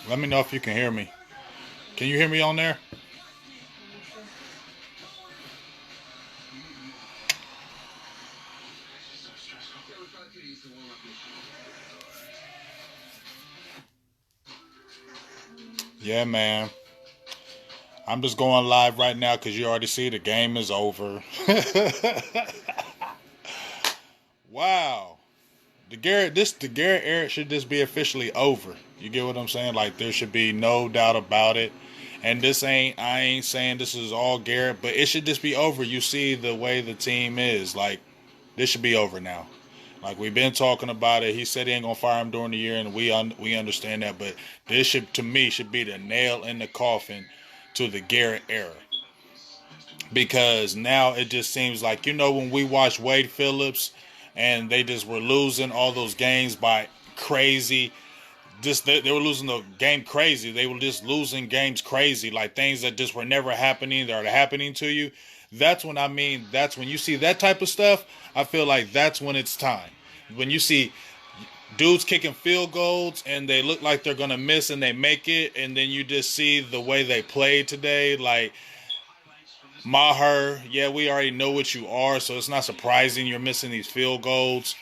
Let me know if you can hear me. Can you hear me on there? Yeah, man. I'm just going live right now because you already see the game is over. Wow. The Garrett Era should just be officially over. You get what I'm saying? Like there should be no doubt about it. And I ain't saying this is all Garrett, but it should just be over. You see the way the team is. Like this should be over now. Like we've been talking about it. He said he ain't gonna fire him during the year, and we understand that. But this should, to me, should be the nail in the coffin to the Garrett Era, because now it just seems like, when we watched Wade Phillips and they just were losing all those games by crazy. Just they were losing the game crazy. They were just losing games crazy, like things that just were never happening that are happening to you. That's when that's when you see that type of stuff. I feel like that's when it's time. When you see dudes kicking field goals and they look like they're gonna miss and they make it, and then you just see the way they played today. Like Maher, yeah, we already know what you are, so it's not surprising you're missing these field goals.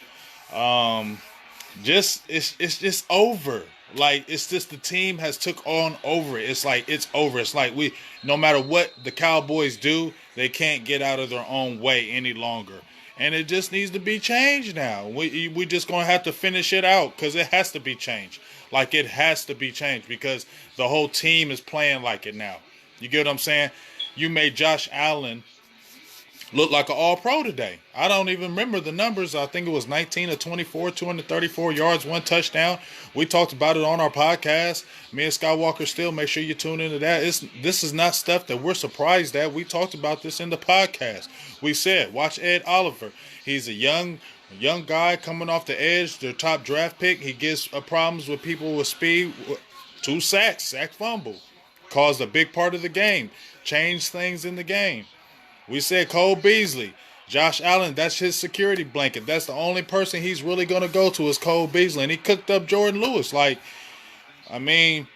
Um, just it's just over. Like it's just the team has took on over it. It's like it's over. It's like no matter what the Cowboys do, they can't get out of their own way any longer. And it just needs to be changed now. We just gonna have to finish it out because it has to be changed. Like it has to be changed because the whole team is playing like it now. You get what I'm saying? You made Josh Allen look like an all-pro today. I don't even remember the numbers. I think it was 19 of 24, 234 yards, one touchdown. We talked about it on our podcast. Me and Skywalker still. Make sure you tune into that. This is not stuff that we're surprised at. We talked about this in the podcast. We said, watch Ed Oliver. He's a young guy coming off the edge, their top draft pick. He gets problems with people with speed. 2 sacks, sack fumble. Caused a big part of the game. Changed things in the game. We said Cole Beasley, Josh Allen, that's his security blanket. That's the only person he's really going to go to is Cole Beasley. And he cooked up Jordan Lewis. Like, I mean,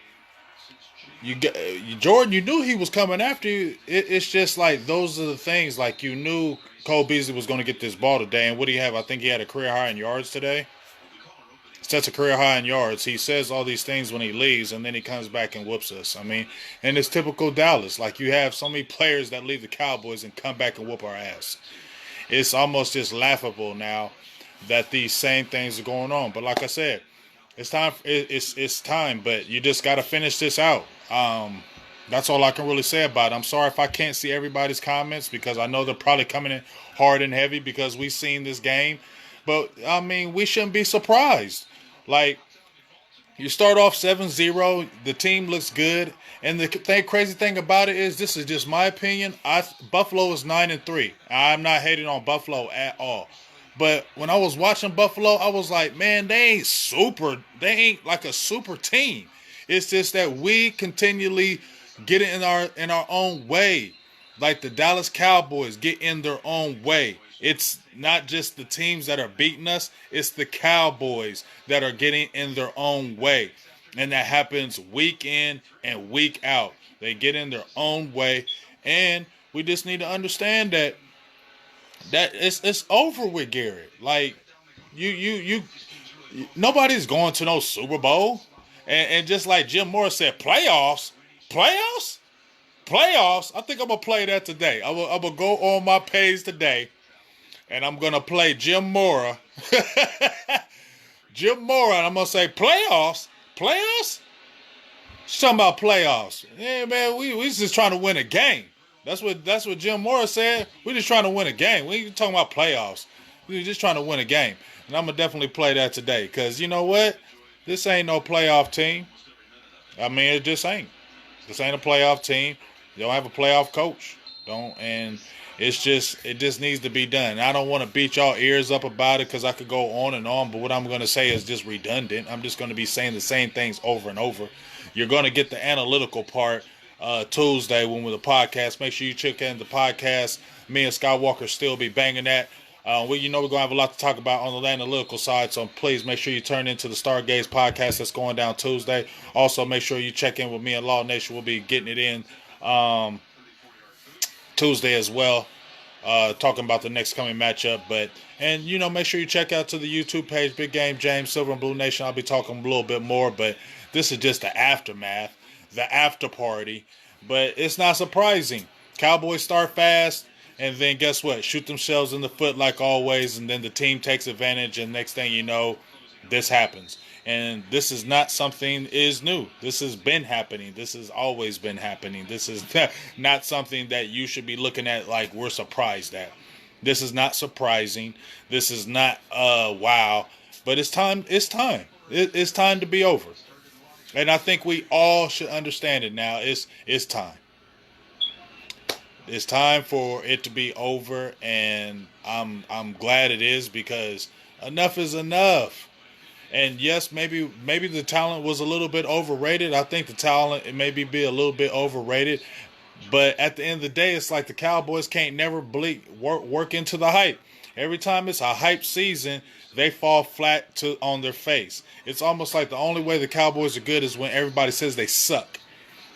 Jordan, you knew he was coming after you. It's just like those are the things. Like, you knew Cole Beasley was going to get this ball today. And what do you have? I think he had a career high in yards today. Sets a career high in yards. He says all these things when he leaves, and then he comes back and whoops us. I mean, and it's typical Dallas. Like, you have so many players that leave the Cowboys and come back and whoop our ass. It's almost just laughable now that these same things are going on. But like I said, it's time. It's time. But you just got to finish this out. That's all I can really say about it. I'm sorry if I can't see everybody's comments because I know they're probably coming in hard and heavy because we've seen this game. But, I mean, we shouldn't be surprised. Like, you start off 7-0, the team looks good, and the crazy thing about it is, this is just my opinion, Buffalo is 9-3. I'm not hating on Buffalo at all. But when I was watching Buffalo, I was like, man, they ain't like a super team. It's just that we continually get in our own way. Like the Dallas Cowboys get in their own way. It's not just the teams that are beating us, it's the Cowboys that are getting in their own way. And that happens week in and week out. They get in their own way. And we just need to understand that it's over with Garrett. Like you nobody's going to no Super Bowl. And just like Jim Morris said, playoffs? Playoffs? Playoffs? I think I'm going to play that today. I'm going to go on my page today. And I'm going to play Jim Mora. Jim Mora. And I'm going to say, playoffs? Playoffs? She's talking about playoffs. Yeah, man, we just trying to win a game. That's what Jim Mora said. We're just trying to win a game. We ain't talking about playoffs. We're just trying to win a game. And I'm going to definitely play that today. Because you know what? This ain't no playoff team. I mean, it just ain't. This ain't a playoff team. You don't have a playoff coach. And it just needs to be done. I don't want to beat y'all ears up about it because I could go on and on, but what I'm going to say is just redundant. I'm just going to be saying the same things over and over. You're going to get the analytical part Tuesday when we're the podcast. Make sure you check in the podcast. Me and Skywalker still be banging that. We're going to have a lot to talk about on the analytical side, so please make sure you turn into the Stargaze podcast that's going down Tuesday. Also, make sure you check in with me and Law Nation. We'll be getting it in Tuesday as well, talking about the next coming matchup. And make sure you check out to the YouTube page, Big Game James, Silver and Blue Nation. I'll be talking a little bit more, but this is just the aftermath, the after party. But it's not surprising. Cowboys start fast, and then guess what? Shoot themselves in the foot like always, and then the team takes advantage, and next thing you know, this happens. And this is not something is new. This has been happening. This has always been happening. This is not something that you should be looking at like we're surprised at. This is not surprising. This is not wow. But it's time. It's time. It's time to be over. And I think we all should understand it now. It's time. It's time for it to be over, and I'm glad it is, because enough is enough. And yes, maybe the talent was a little bit overrated. I think the talent maybe be a little bit overrated. But at the end of the day, it's like the Cowboys can't never work into the hype. Every time it's a hype season, they fall flat on their face. It's almost like the only way the Cowboys are good is when everybody says they suck.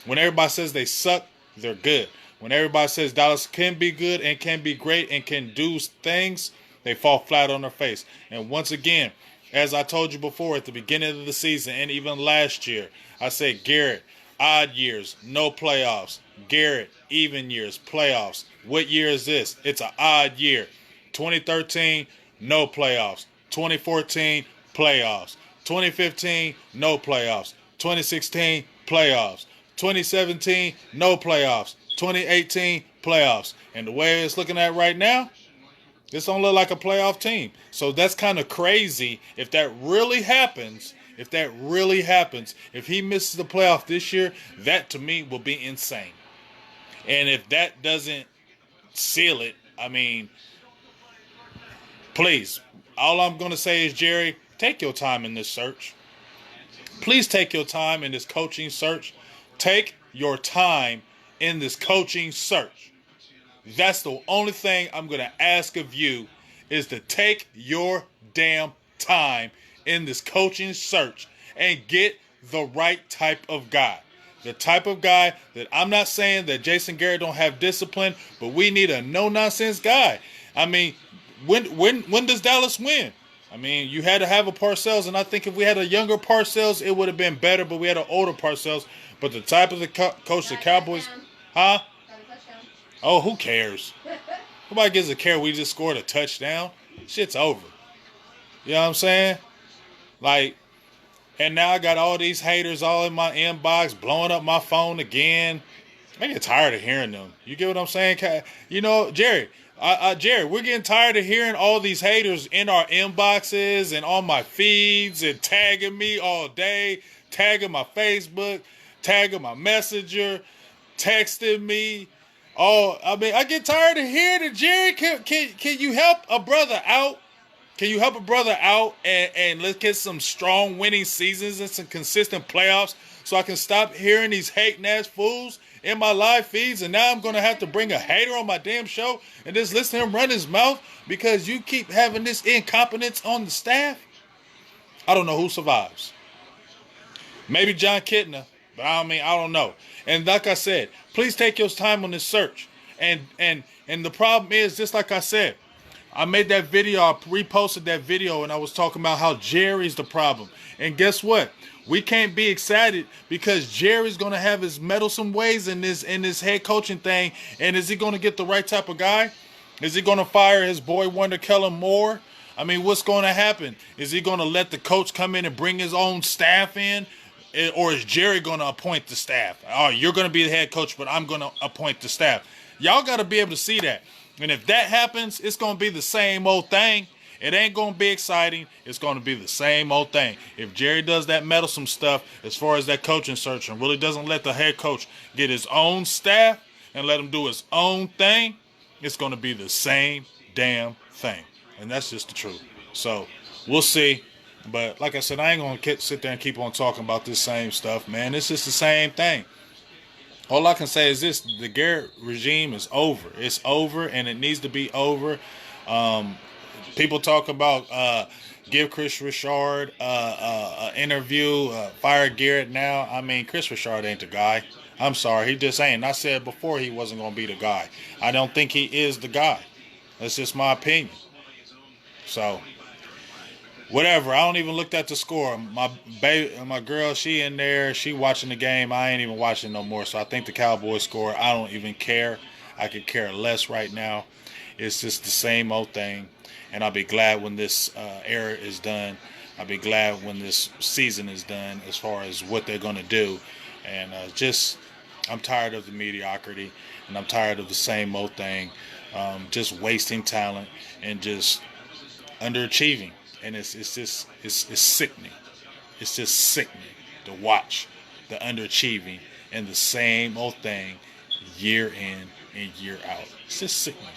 When everybody says they suck, they're good. When everybody says Dallas can be good and can be great and can do things, they fall flat on their face. And once again, as I told you before at the beginning of the season and even last year, I said, Garrett, odd years, no playoffs. Garrett, even years, playoffs. What year is this? It's an odd year. 2013, no playoffs. 2014, playoffs. 2015, no playoffs. 2016, playoffs. 2017, no playoffs. 2018, playoffs. And the way it's looking at right now, this don't look like a playoff team. So that's kind of crazy if that really happens. If he misses the playoff this year, that to me will be insane. And if that doesn't seal it, I mean, please, all I'm going to say is, Jerry, take your time in this search. Please take your time in this coaching search. Take your time in this coaching search. That's the only thing I'm going to ask of you, is to take your damn time in this coaching search and get the right type of guy. The type of guy that, I'm not saying that Jason Garrett don't have discipline, but we need a no-nonsense guy. I mean, when does Dallas win? I mean, you had to have a Parcells, and I think if we had a younger Parcells, it would have been better, but we had an older Parcells. But the type of the coach the Cowboys, huh? Oh, who cares? Nobody gives a care. We just scored a touchdown. Shit's over. You know what I'm saying? Like, and now I got all these haters all in my inbox, blowing up my phone again. I get tired of hearing them. You get what I'm saying? You know, Jerry, we're getting tired of hearing all these haters in our inboxes and on my feeds and tagging me all day, tagging my Facebook, tagging my Messenger, texting me. Oh, I mean, I get tired of hearing it. Jerry, can you help a brother out? Can you help a brother out and let's get some strong winning seasons and some consistent playoffs so I can stop hearing these hating-ass fools in my live feeds, and now I'm going to have to bring a hater on my damn show and just listen to him run his mouth because you keep having this incompetence on the staff? I don't know who survives. Maybe John Kitna, but I don't know. And like I said, please take your time on this search. And the problem is, just like I said, I made that video, I reposted that video, and I was talking about how Jerry's the problem. And guess what? We can't be excited because Jerry's going to have his meddlesome ways in this head coaching thing. And is he going to get the right type of guy? Is he going to fire his boy Wonder Kellen Moore? I mean, what's going to happen? Is he going to let the coach come in and bring his own staff in? Or is Jerry going to appoint the staff? Oh, you're going to be the head coach, but I'm going to appoint the staff. Y'all got to be able to see that. And if that happens, it's going to be the same old thing. It ain't going to be exciting. It's going to be the same old thing. If Jerry does that meddlesome stuff as far as that coaching search and really doesn't let the head coach get his own staff and let him do his own thing, it's going to be the same damn thing. And that's just the truth. So we'll see. But like I said, I ain't going to sit there and keep on talking about this same stuff, man. It's just the same thing. All I can say is this: the Garrett regime is over. It's over, and it needs to be over. People talk about give Chris Richard an interview, fire Garrett now. I mean, Chris Richard ain't the guy. I'm sorry, he just ain't. I said before he wasn't going to be the guy. I don't think he is the guy. That's just my opinion. So, whatever. I don't even look at the score. My girl, she in there. She watching the game. I ain't even watching no more. So I think the Cowboys score. I don't even care. I could care less right now. It's just the same old thing. And I'll be glad when this era is done. I'll be glad when this season is done as far as what they're going to do. And I'm tired of the mediocrity. And I'm tired of the same old thing. Just wasting talent and just underachieving. And it's sickening. It's just sickening to watch the underachieving and the same old thing year in and year out. It's just sickening.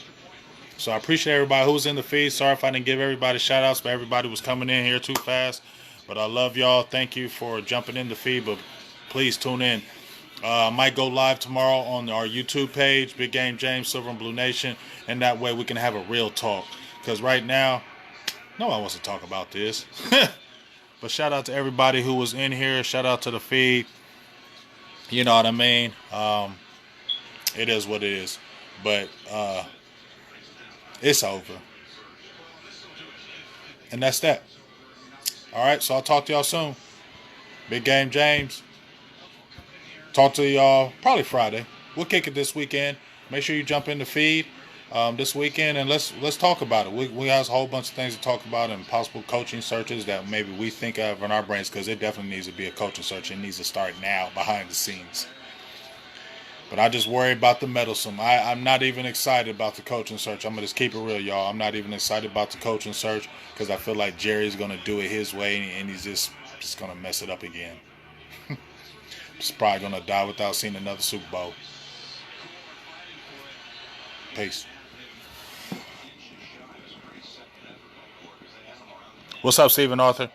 So I appreciate everybody who was in the feed. Sorry if I didn't give everybody shout outs, but everybody was coming in here too fast. But I love y'all. Thank you for jumping in the feed, but please tune in. I might go live tomorrow on our YouTube page, Big Game James, Silver and Blue Nation, and that way we can have a real talk. Because right now, no one wants to talk about this. But shout out to everybody who was in here. Shout out to the feed. You know what I mean? It is what it is. But it's over. And that's that. All right, so I'll talk to y'all soon. Big Game James. Talk to y'all probably Friday. We'll kick it this weekend. Make sure you jump in the feed this weekend and let's talk about it. We have a whole bunch of things to talk about and possible coaching searches that maybe we think of in our brains, because it definitely needs to be a coaching search. It needs to start now behind the scenes. But I just worry about the meddlesome. I'm not even excited about the coaching search. I'm going to just keep it real, y'all. I'm not even excited about the coaching search because I feel like Jerry's going to do it his way and he's just going to mess it up again. He's probably going to die without seeing another Super Bowl. Peace. What's up, Stephen Arthur?